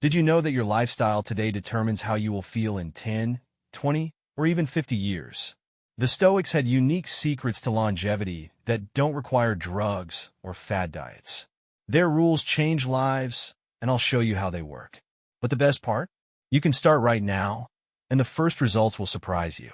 Did you know that your lifestyle today determines how you will feel in 10, 20, or even 50 years? The Stoics had unique secrets to longevity that don't require drugs or fad diets. Their rules change lives, and I'll show you how they work. But the best part? You can start right now, and the first results will surprise you.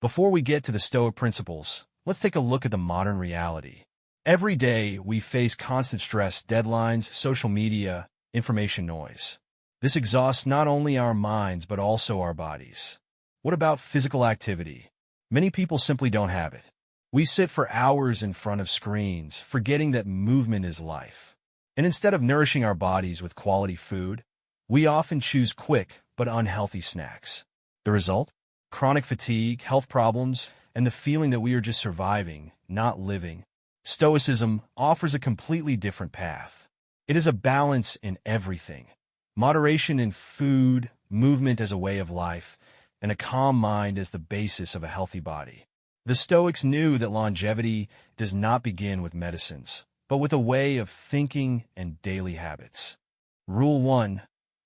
Before we get to the Stoic principles, let's take a look at the modern reality. Every day, we face constant stress, deadlines, social media, information noise. This exhausts not only our minds but also our bodies. What about physical activity? Many people simply don't have it. We sit for hours in front of screens, forgetting that movement is life. And instead of nourishing our bodies with quality food, we often choose quick but unhealthy snacks. The result? Chronic fatigue, health problems, and the feeling that we are just surviving, not living. Stoicism offers a completely different path. It is a balance in everything. Moderation in food, movement as a way of life, and a calm mind as the basis of a healthy body. The Stoics knew that longevity does not begin with medicines, but with a way of thinking and daily habits. Rule 1.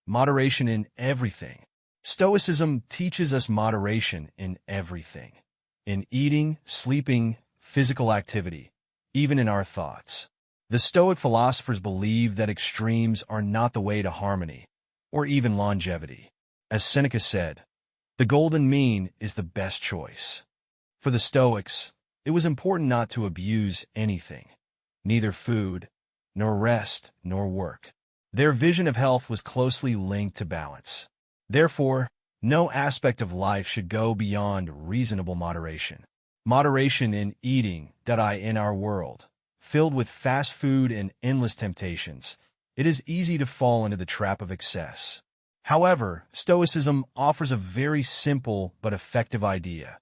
Moderation in everything. Stoicism teaches us moderation in everything. In eating, sleeping, physical activity, even in our thoughts. The Stoic philosophers believe that extremes are not the way to harmony, or even longevity. As Seneca said, the golden mean is the best choice. For the Stoics, it was important not to abuse anything, neither food, nor rest, nor work. Their vision of health was closely linked to balance. Therefore, no aspect of life should go beyond reasonable moderation. Moderation in eating, in our world, filled with fast food and endless temptations, it is easy to fall into the trap of excess. However, Stoicism offers a very simple but effective idea.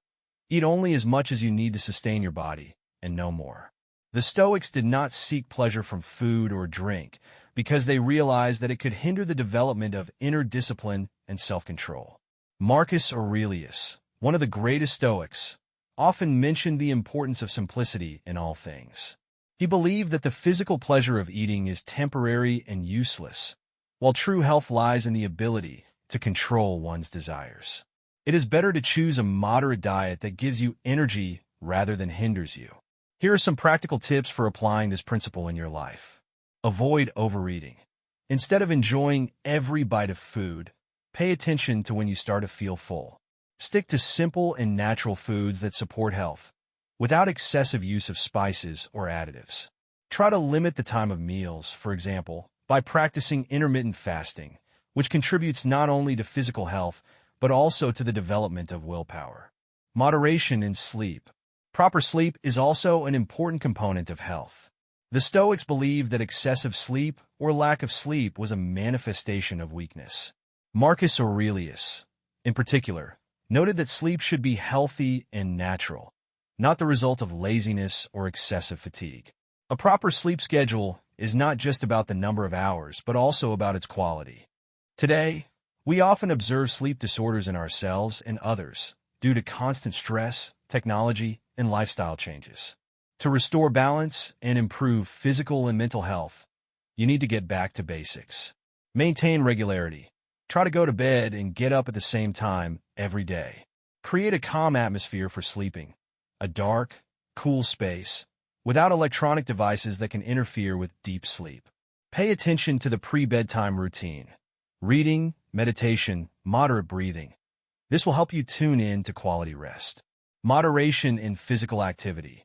Eat only as much as you need to sustain your body, and no more. The Stoics did not seek pleasure from food or drink because they realized that it could hinder the development of inner discipline and self-control. Marcus Aurelius, one of the greatest Stoics, often mentioned the importance of simplicity in all things. He believed that the physical pleasure of eating is temporary and useless, while true health lies in the ability to control one's desires. It is better to choose a moderate diet that gives you energy rather than hinders you. Here are some practical tips for applying this principle in your life. Avoid overeating. Instead of enjoying every bite of food, pay attention to when you start to feel full. Stick to simple and natural foods that support health, without excessive use of spices or additives. Try to limit the time of meals, for example, by practicing intermittent fasting, which contributes not only to physical health, but also to the development of willpower. Moderation in sleep. Proper sleep is also an important component of health. The Stoics believed that excessive sleep or lack of sleep was a manifestation of weakness. Marcus Aurelius, in particular, noted that sleep should be healthy and natural, not the result of laziness or excessive fatigue. A proper sleep schedule is not just about the number of hours, but also about its quality. Today, we often observe sleep disorders in ourselves and others due to constant stress, technology, and lifestyle changes. To restore balance and improve physical and mental health, you need to get back to basics. Maintain regularity. Try to go to bed and get up at the same time every day. Create a calm atmosphere for sleeping, a dark, cool space, without electronic devices that can interfere with deep sleep. Pay attention to the pre-bedtime routine. Reading, meditation, moderate breathing. This will help you tune in to quality rest. Moderation in physical activity.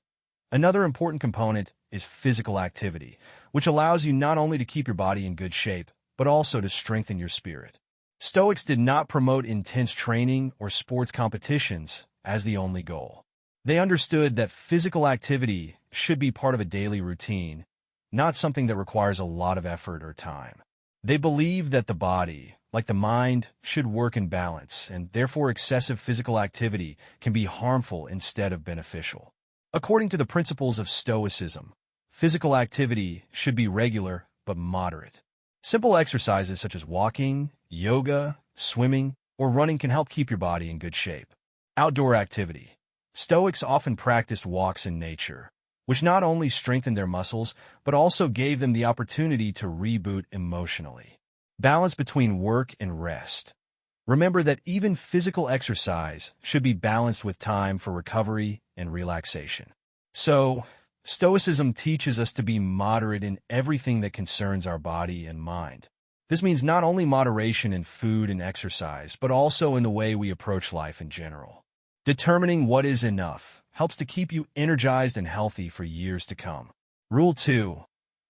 Another important component is physical activity, which allows you not only to keep your body in good shape, but also to strengthen your spirit. Stoics did not promote intense training or sports competitions as the only goal. They understood that physical activity should be part of a daily routine, not something that requires a lot of effort or time. They believed that the body, like the mind, should work in balance, and therefore excessive physical activity can be harmful instead of beneficial. According to the principles of Stoicism, physical activity should be regular but moderate. Simple exercises such as walking, yoga, swimming, or running can help keep your body in good shape. Outdoor activity. Stoics often practiced walks in nature, which not only strengthened their muscles, but also gave them the opportunity to reboot emotionally. Balance between work and rest. Remember that even physical exercise should be balanced with time for recovery and relaxation. So, Stoicism teaches us to be moderate in everything that concerns our body and mind. This means not only moderation in food and exercise, but also in the way we approach life in general. Determining what is enough helps to keep you energized and healthy for years to come. Rule 2.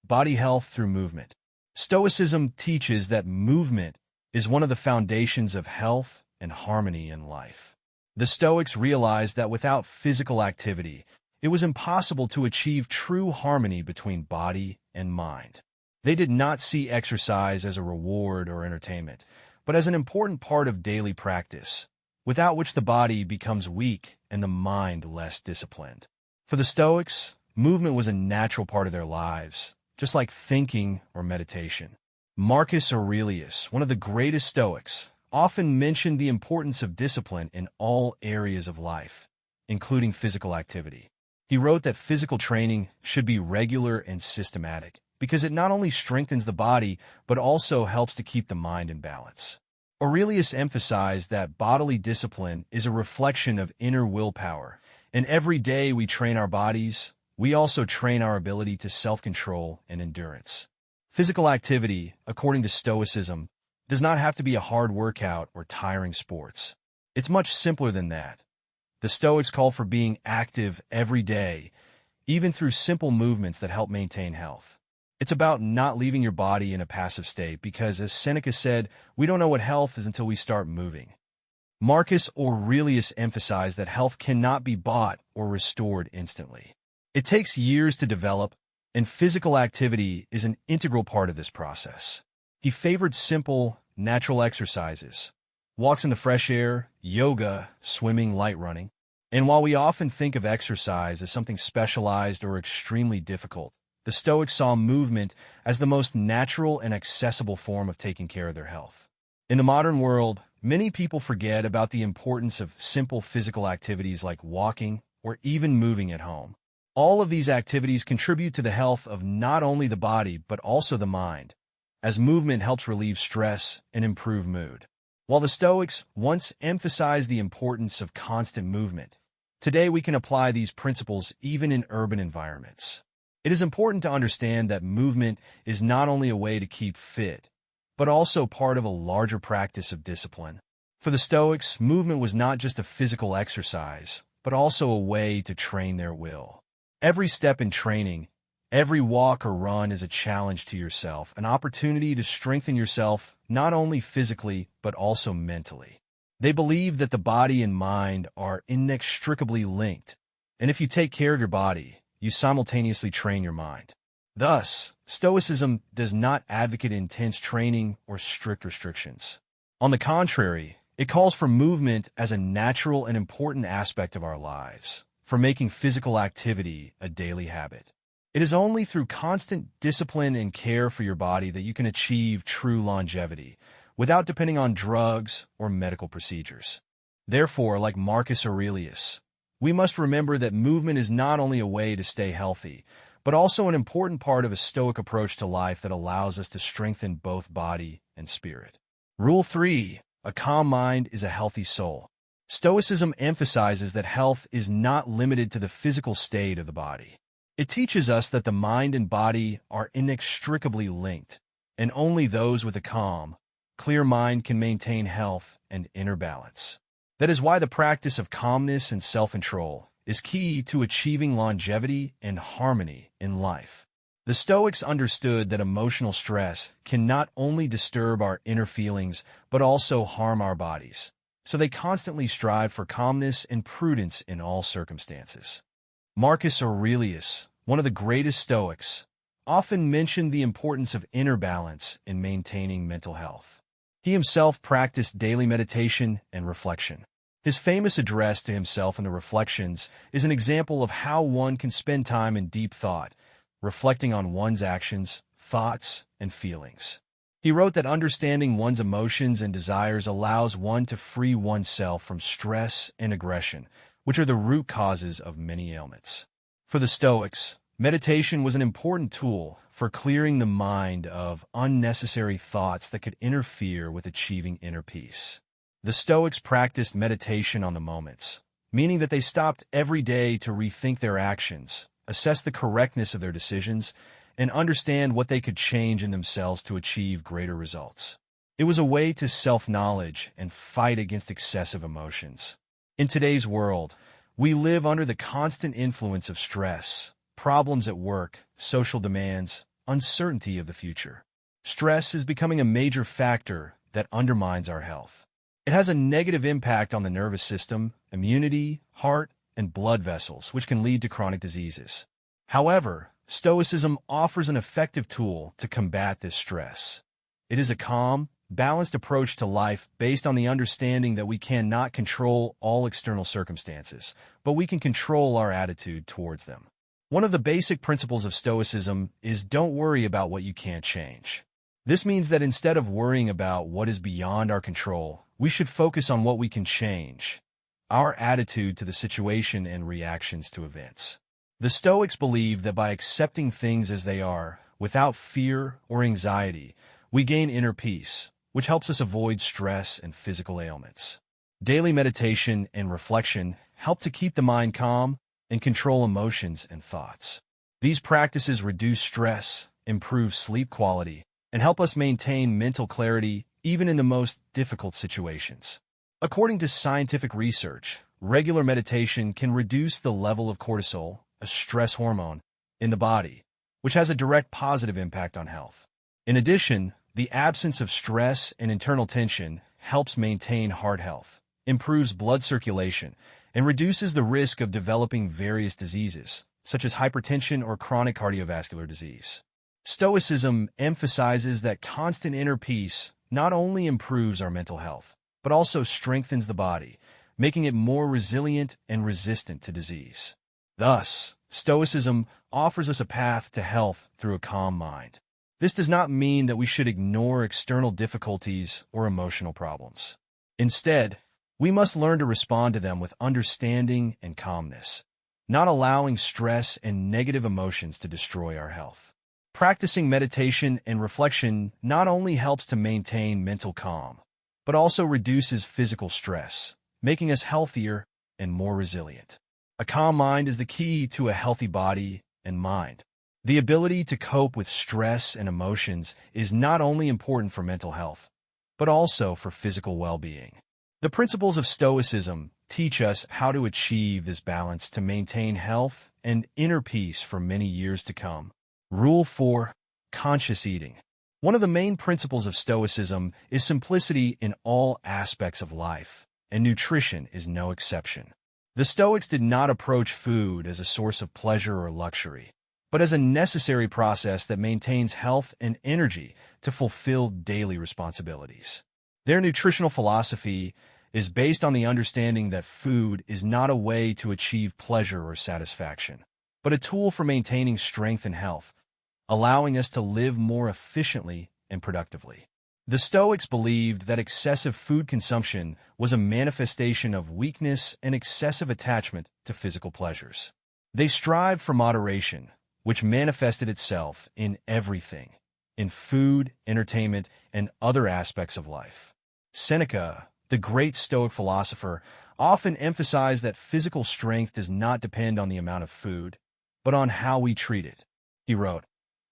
Body health through movement. Stoicism teaches that movement is one of the foundations of health and harmony in life. The Stoics realized that without physical activity, it was impossible to achieve true harmony between body and mind. They did not see exercise as a reward or entertainment, but as an important part of daily practice, without which the body becomes weak and the mind less disciplined. For the Stoics, movement was a natural part of their lives, just like thinking or meditation. Marcus Aurelius, one of the greatest Stoics, often mentioned the importance of discipline in all areas of life, including physical activity. He wrote that physical training should be regular and systematic, because it not only strengthens the body, but also helps to keep the mind in balance. Aurelius emphasized that bodily discipline is a reflection of inner willpower, and every day we train our bodies, we also train our ability to self-control and endurance. Physical activity, according to Stoicism, does not have to be a hard workout or tiring sports. It's much simpler than that. The Stoics call for being active every day, even through simple movements that help maintain health. It's about not leaving your body in a passive state because, as Seneca said, we don't know what health is until we start moving. Marcus Aurelius emphasized that health cannot be bought or restored instantly. It takes years to develop, and physical activity is an integral part of this process. He favored simple, natural exercises, walks in the fresh air, yoga, swimming, light running. And while we often think of exercise as something specialized or extremely difficult, the Stoics saw movement as the most natural and accessible form of taking care of their health. In the modern world, many people forget about the importance of simple physical activities like walking or even moving at home. All of these activities contribute to the health of not only the body but also the mind, as movement helps relieve stress and improve mood. While the Stoics once emphasized the importance of constant movement, today we can apply these principles even in urban environments. It is important to understand that movement is not only a way to keep fit, but also part of a larger practice of discipline. For the Stoics, movement was not just a physical exercise, but also a way to train their will. Every step in training, every walk or run is a challenge to yourself, an opportunity to strengthen yourself not only physically, but also mentally. They believe that the body and mind are inextricably linked, and if you take care of your body, you simultaneously train your mind. Thus, Stoicism does not advocate intense training or strict restrictions. On the contrary, it calls for movement as a natural and important aspect of our lives, for making physical activity a daily habit. It is only through constant discipline and care for your body that you can achieve true longevity, without depending on drugs or medical procedures. Therefore, like Marcus Aurelius, we must remember that movement is not only a way to stay healthy, but also an important part of a Stoic approach to life that allows us to strengthen both body and spirit. Rule 3. A calm mind is a healthy soul. Stoicism emphasizes that health is not limited to the physical state of the body. It teaches us that the mind and body are inextricably linked, and only those with a calm, clear mind can maintain health and inner balance. That is why the practice of calmness and self-control is key to achieving longevity and harmony in life. The Stoics understood that emotional stress can not only disturb our inner feelings, but also harm our bodies. So they constantly strive for calmness and prudence in all circumstances. Marcus Aurelius, one of the greatest Stoics, often mentioned the importance of inner balance in maintaining mental health. He himself practiced daily meditation and reflection. His famous address to himself in the Reflections is an example of how one can spend time in deep thought, reflecting on one's actions, thoughts, and feelings. He wrote that understanding one's emotions and desires allows one to free oneself from stress and aggression, which are the root causes of many ailments. For the Stoics, Meditation was an important tool for clearing the mind of unnecessary thoughts that could interfere with achieving inner peace. The Stoics practiced meditation on the moments, meaning that they stopped every day to rethink their actions, assess the correctness of their decisions, and understand what they could change in themselves to achieve greater results. It was a way to self-knowledge and fight against excessive emotions. In today's world, we live under the constant influence of stress, problems at work, social demands, uncertainty of the future. Stress is becoming a major factor that undermines our health. It has a negative impact on the nervous system, immunity, heart, and blood vessels, which can lead to chronic diseases. However, Stoicism offers an effective tool to combat this stress. It is a calm, balanced approach to life based on the understanding that we cannot control all external circumstances, but we can control our attitude towards them. One of the basic principles of Stoicism is don't worry about what you can't change. This means that instead of worrying about what is beyond our control, we should focus on what we can change, our attitude to the situation and reactions to events. The Stoics believe that by accepting things as they are, without fear or anxiety, we gain inner peace, which helps us avoid stress and physical ailments. Daily meditation and reflection help to keep the mind calm and control emotions and thoughts. These practices reduce stress, improve sleep quality, and help us maintain mental clarity even in the most difficult situations. According to scientific research, regular meditation can reduce the level of cortisol, a stress hormone, in the body, which has a direct positive impact on health. In addition, the absence of stress and internal tension helps maintain heart health, improves blood circulation, and reduces the risk of developing various diseases, such as hypertension or chronic cardiovascular disease. Stoicism emphasizes that constant inner peace not only improves our mental health, but also strengthens the body, making it more resilient and resistant to disease. Thus, Stoicism offers us a path to health through a calm mind. This does not mean that we should ignore external difficulties or emotional problems. Instead, we must learn to respond to them with understanding and calmness, not allowing stress and negative emotions to destroy our health. Practicing meditation and reflection not only helps to maintain mental calm, but also reduces physical stress, making us healthier and more resilient. A calm mind is the key to a healthy body and mind. The ability to cope with stress and emotions is not only important for mental health, but also for physical well-being. The principles of Stoicism teach us how to achieve this balance to maintain health and inner peace for many years to come. Rule 4. Conscious eating. One of the main principles of Stoicism is simplicity in all aspects of life, and nutrition is no exception. The Stoics did not approach food as a source of pleasure or luxury, but as a necessary process that maintains health and energy to fulfill daily responsibilities. Their nutritional philosophy is based on the understanding that food is not a way to achieve pleasure or satisfaction, but a tool for maintaining strength and health, allowing us to live more efficiently and productively. The Stoics believed that excessive food consumption was a manifestation of weakness and excessive attachment to physical pleasures. They strived for moderation, which manifested itself in everything, in food, entertainment, and other aspects of life. Seneca, the great Stoic philosopher, often emphasized that physical strength does not depend on the amount of food, but on how we treat it. He wrote,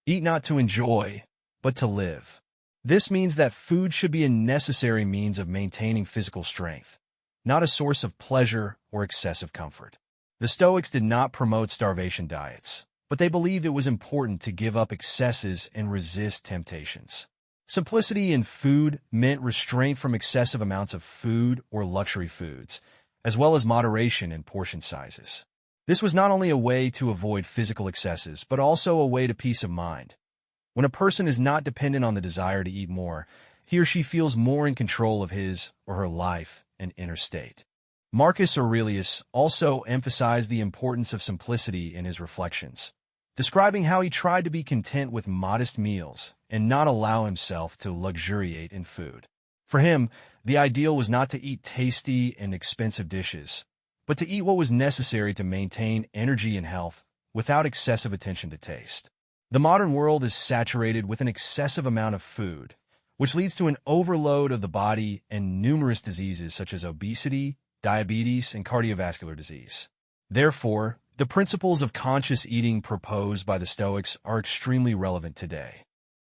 "Eat not to enjoy, but to live." This means that food should be a necessary means of maintaining physical strength, not a source of pleasure or excessive comfort. The Stoics did not promote starvation diets, but they believed it was important to give up excesses and resist temptations. Simplicity in food meant restraint from excessive amounts of food or luxury foods, as well as moderation in portion sizes. This was not only a way to avoid physical excesses, but also a way to peace of mind. When a person is not dependent on the desire to eat more, he or she feels more in control of his or her life and inner state. Marcus Aurelius also emphasized the importance of simplicity in his reflections, describing how he tried to be content with modest meals and not allow himself to luxuriate in food. For him, the ideal was not to eat tasty and expensive dishes, but to eat what was necessary to maintain energy and health without excessive attention to taste. The modern world is saturated with an excessive amount of food, which leads to an overload of the body and numerous diseases such as obesity, diabetes, and cardiovascular disease. Therefore, the principles of conscious eating proposed by the Stoics are extremely relevant today.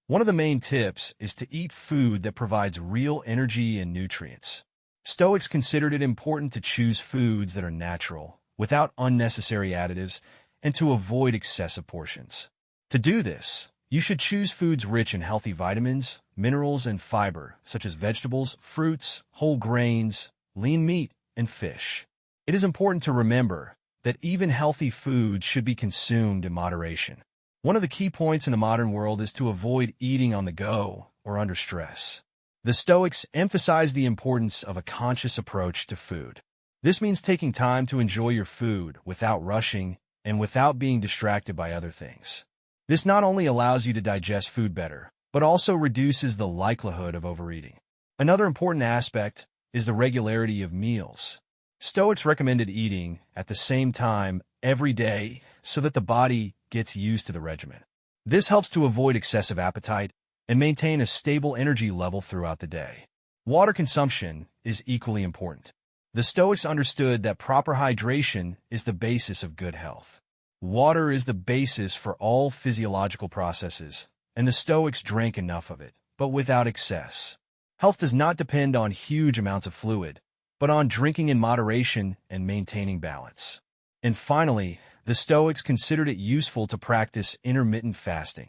One of the main tips is to eat food that provides real energy and nutrients. Stoics considered it important to choose foods that are natural, without unnecessary additives, and to avoid excessive portions. To do this, you should choose foods rich in healthy vitamins, minerals, and fiber, such as vegetables, fruits, whole grains, lean meat, and fish. It is important to remember that even healthy foods should be consumed in moderation. One of the key points in the modern world is to avoid eating on the go or under stress. The Stoics emphasize the importance of a conscious approach to food. This means taking time to enjoy your food without rushing and without being distracted by other things. This not only allows you to digest food better, but also reduces the likelihood of overeating. Another important aspect is the regularity of meals. Stoics recommended eating at the same time every day so that the body gets used to the regimen. This helps to avoid excessive appetite and maintain a stable energy level throughout the day. Water consumption is equally important. The Stoics understood that proper hydration is the basis of good health. Water is the basis for all physiological processes, and the Stoics drank enough of it, but without excess. Health does not depend on huge amounts of fluid, but on drinking in moderation and maintaining balance. And finally, the Stoics considered it useful to practice intermittent fasting,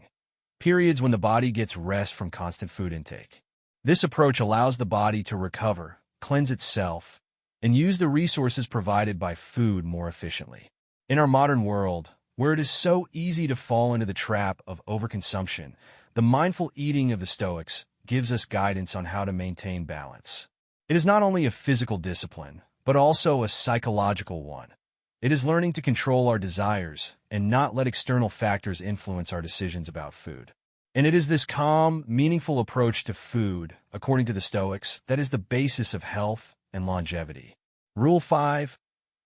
periods when the body gets rest from constant food intake. This approach allows the body to recover, cleanse itself, and use the resources provided by food more efficiently. In our modern world, where it is so easy to fall into the trap of overconsumption, the mindful eating of the Stoics gives us guidance on how to maintain balance. It is not only a physical discipline, but also a psychological one. It is learning to control our desires and not let external factors influence our decisions about food. And it is this calm, meaningful approach to food, according to the Stoics, that is the basis of health and longevity. Rule 5.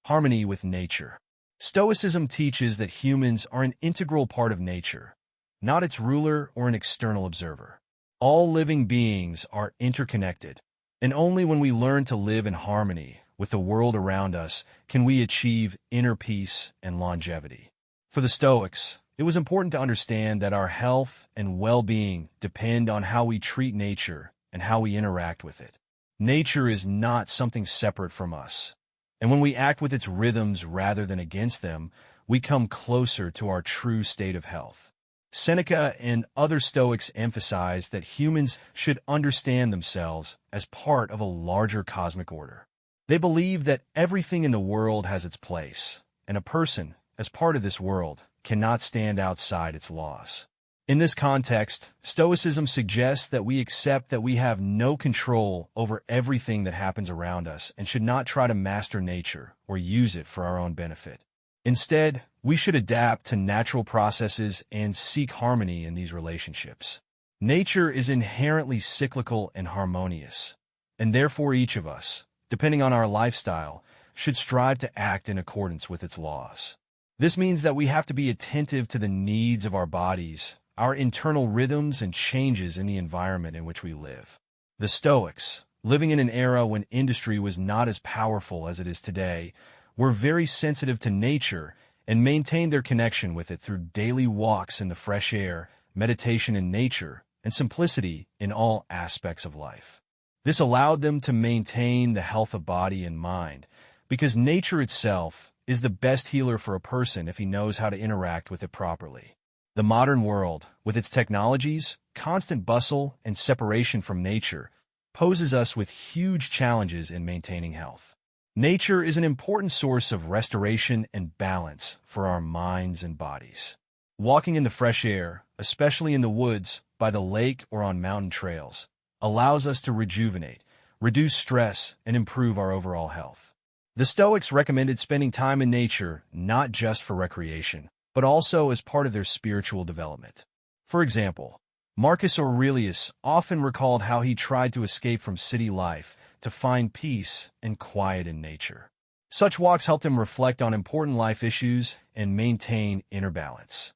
Harmony with nature. Stoicism teaches that humans are an integral part of nature, not its ruler or an external observer. All living beings are interconnected, and only when we learn to live in harmony with the world around us can we achieve inner peace and longevity. For the Stoics, it was important to understand that our health and well-being depend on how we treat nature and how we interact with it. Nature is not something separate from us, and when we act with its rhythms rather than against them, we come closer to our true state of health. Seneca and other Stoics emphasized that humans should understand themselves as part of a larger cosmic order. They believe that everything in the world has its place, and a person, as part of this world, cannot stand outside its laws. In this context, Stoicism suggests that we accept that we have no control over everything that happens around us and should not try to master nature or use it for our own benefit. Instead, we should adapt to natural processes and seek harmony in these relationships. Nature is inherently cyclical and harmonious, and therefore each of us, depending on our lifestyle, should strive to act in accordance with its laws. This means that we have to be attentive to the needs of our bodies, our internal rhythms, and changes in the environment in which we live. The Stoics, living in an era when industry was not as powerful as it is today, were very sensitive to nature and maintained their connection with it through daily walks in the fresh air, meditation in nature, and simplicity in all aspects of life. This allowed them to maintain the health of body and mind, because nature itself is the best healer for a person if he knows how to interact with it properly. The modern world, with its technologies, constant bustle, and separation from nature, poses us with huge challenges in maintaining health. Nature is an important source of restoration and balance for our minds and bodies. Walking in the fresh air, especially in the woods, by the lake, or on mountain trails, allows us to rejuvenate, reduce stress, and improve our overall health. The Stoics recommended spending time in nature not just for recreation, but also as part of their spiritual development. For example, Marcus Aurelius often recalled how he tried to escape from city life to find peace and quiet in nature. Such walks helped him reflect on important life issues and maintain inner balance.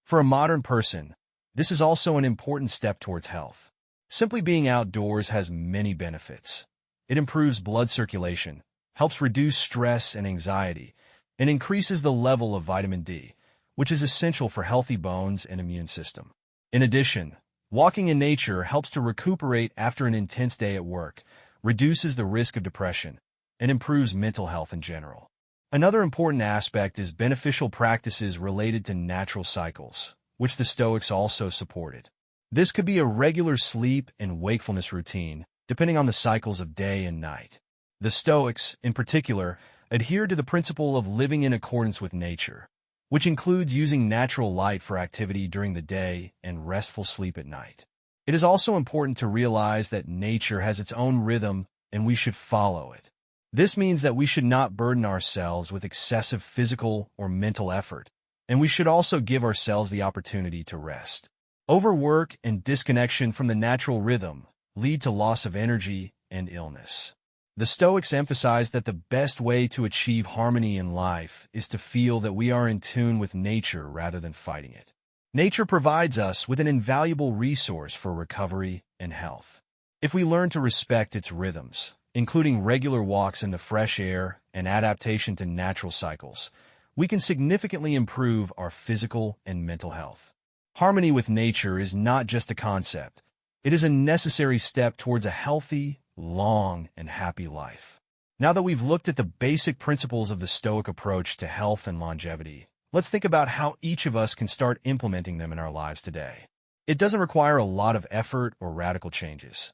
For a modern person, this is also an important step towards health. Simply being outdoors has many benefits. It improves blood circulation, helps reduce stress and anxiety, and increases the level of vitamin D, which is essential for healthy bones and immune system. In addition, walking in nature helps to recuperate after an intense day at work, reduces the risk of depression, and improves mental health in general. Another important aspect is beneficial practices related to natural cycles, which the Stoics also supported. This could be a regular sleep and wakefulness routine, depending on the cycles of day and night. The Stoics, in particular, adhered to the principle of living in accordance with nature, which includes using natural light for activity during the day and restful sleep at night. It is also important to realize that nature has its own rhythm and we should follow it. This means that we should not burden ourselves with excessive physical or mental effort, and we should also give ourselves the opportunity to rest. Overwork and disconnection from the natural rhythm lead to loss of energy and illness. The Stoics emphasize that the best way to achieve harmony in life is to feel that we are in tune with nature rather than fighting it. Nature provides us with an invaluable resource for recovery and health. If we learn to respect its rhythms, including regular walks in the fresh air and adaptation to natural cycles, we can significantly improve our physical and mental health. Harmony with nature is not just a concept. It is a necessary step towards a healthy, long, and happy life. Now that we've looked at the basic principles of the Stoic approach to health and longevity, let's think about how each of us can start implementing them in our lives today. It doesn't require a lot of effort or radical changes.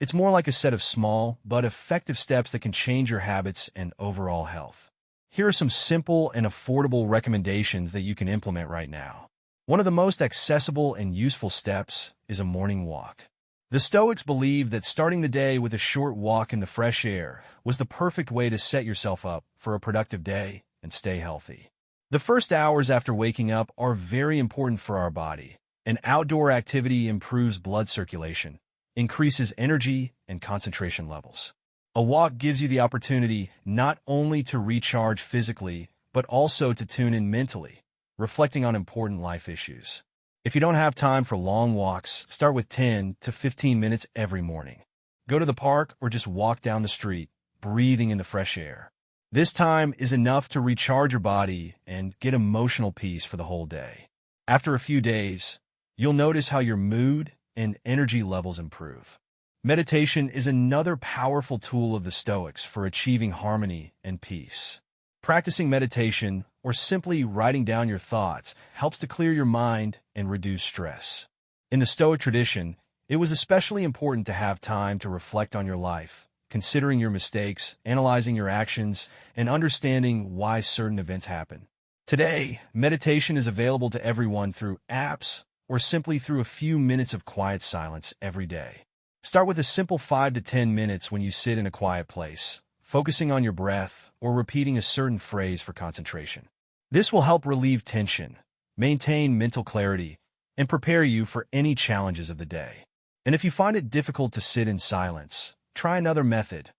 It's more like a set of small but effective steps that can change your habits and overall health. Here are some simple and affordable recommendations that you can implement right now. One of the most accessible and useful steps is a morning walk. The Stoics believed that starting the day with a short walk in the fresh air was the perfect way to set yourself up for a productive day and stay healthy. The first hours after waking up are very important for our body, and outdoor activity improves blood circulation, increases energy and concentration levels. A walk gives you the opportunity not only to recharge physically, but also to tune in mentally, reflecting on important life issues. If you don't have time for long walks, start with 10 to 15 minutes every morning. Go to the park or just walk down the street, breathing in the fresh air. This time is enough to recharge your body and get emotional peace for the whole day. After a few days, you'll notice how your mood and energy levels improve. Meditation is another powerful tool of the Stoics for achieving harmony and peace. Practicing meditation, or simply writing down your thoughts, helps to clear your mind and reduce stress. In the Stoic tradition, it was especially important to have time to reflect on your life, considering your mistakes, analyzing your actions, and understanding why certain events happen. Today, meditation is available to everyone through apps or simply through a few minutes of quiet silence every day. Start with a simple 5 to 10 minutes when you sit in a quiet place, focusing on your breath or repeating a certain phrase for concentration. This will help relieve tension, maintain mental clarity, and prepare you for any challenges of the day. And if you find it difficult to sit in silence, try another method.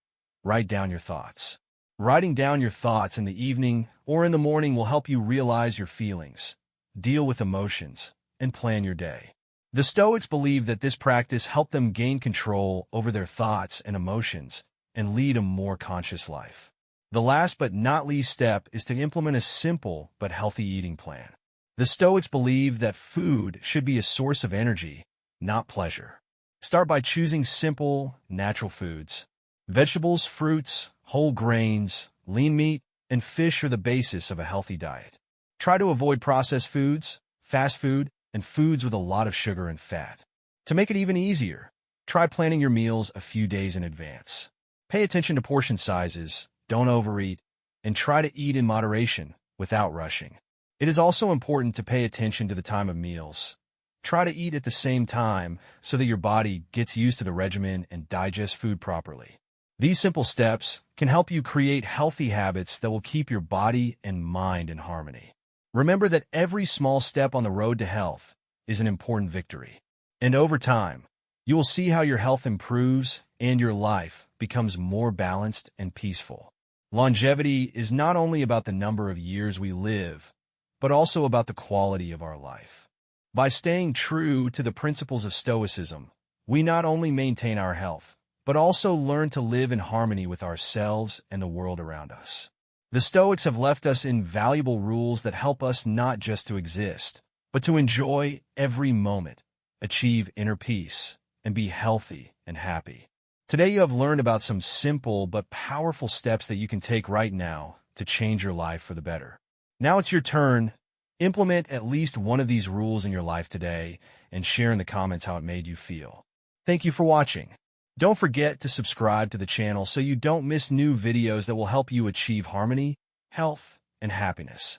Write down your thoughts. Writing down your thoughts in the evening or in the morning will help you realize your feelings, deal with emotions, and plan your day. The Stoics believe that this practice helped them gain control over their thoughts and emotions and lead a more conscious life. The last but not least step is to implement a simple but healthy eating plan. The Stoics believe that food should be a source of energy, not pleasure. Start by choosing simple, natural foods. Vegetables, fruits, whole grains, lean meat, and fish are the basis of a healthy diet. Try to avoid processed foods, fast food, and foods with a lot of sugar and fat. To make it even easier, try planning your meals a few days in advance. Pay attention to portion sizes, don't overeat, and try to eat in moderation without rushing. It is also important to pay attention to the time of meals. Try to eat at the same time so that your body gets used to the regimen and digests food properly. These simple steps can help you create healthy habits that will keep your body and mind in harmony. Remember that every small step on the road to health is an important victory. And over time, you will see how your health improves and your life becomes more balanced and peaceful. Longevity is not only about the number of years we live, but also about the quality of our life. By staying true to the principles of Stoicism, we not only maintain our health, but also learn to live in harmony with ourselves and the world around us. The Stoics have left us invaluable rules that help us not just to exist, but to enjoy every moment, achieve inner peace, and be healthy and happy. Today you have learned about some simple but powerful steps that you can take right now to change your life for the better. Now it's your turn. Implement at least one of these rules in your life today and share in the comments how it made you feel. Thank you for watching. Don't forget to subscribe to the channel so you don't miss new videos that will help you achieve harmony, health, and happiness.